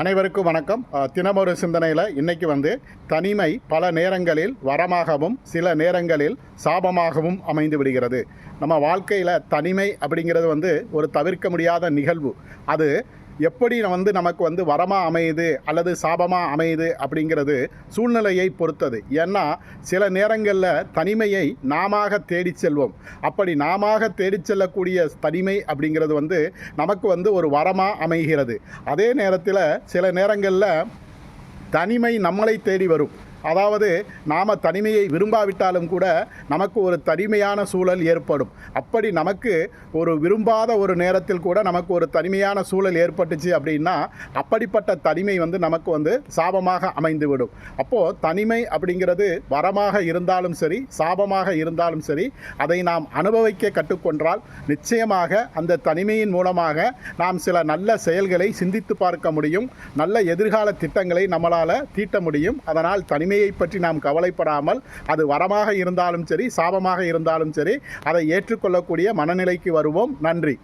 அனைவருக்கும் வணக்கம். தினமொரு சிந்தனையில் இன்றைக்கி தனிமை பல நேரங்களில் வரமாகவும் சில நேரங்களில் சாபமாகவும் அமைந்து விடுகிறது. நம்ம வாழ்க்கையில் தனிமை அப்படிங்கிறது ஒரு தவிர்க்க முடியாத நிகழ்வு. அது எப்படி நமக்கு வரமாக அமையுது அல்லது சாபமாக அமையுது அப்படிங்கிறது சூழ்நிலையை பொறுத்தது. ஏன்னா சில நேரங்களில் தனிமையை நாம தேடி செல்வோம். அப்படி நாம தேடி செல்லக்கூடிய தனிமை அப்படிங்கிறது நமக்கு ஒரு வரமாக அமைகிறது. அதே நேரத்தில் சில நேரங்களில் தனிமை நம்மளை தேடி வரும். அதாவது நாம் தனிமையை விரும்பாவிட்டாலும் கூட நமக்கு ஒரு தனிமையான சூழல் ஏற்படும். அப்படி நமக்கு ஒரு விரும்பாத ஒரு நேரத்தில் கூட நமக்கு ஒரு தனிமையான சூழல் ஏற்பட்டுச்சு அப்படின்னா அப்படிப்பட்ட தனிமை நமக்கு சாபமாக அமைந்துவிடும். அப்போது தனிமை அப்படிங்கிறது வரமாக இருந்தாலும் சரி சாபமாக இருந்தாலும் சரி அதை நாம் அனுபவிக்க கற்றுக்கொண்டால் நிச்சயமாக அந்த தனிமையின் மூலமாக நாம் சில நல்ல செயல்களை சிந்தித்து பார்க்க முடியும். நல்ல எதிர்கால திட்டங்களை நம்மளால் தீட்ட முடியும். அதனால் தனிமையை பற்றி நாம் கவலைப்படாமல் அது வரமாக இருந்தாலும் சரி சாபமாக இருந்தாலும் சரி அதை ஏற்றுக்கொள்ளக்கூடிய மனநிலைக்கு வருவோம். நன்றி.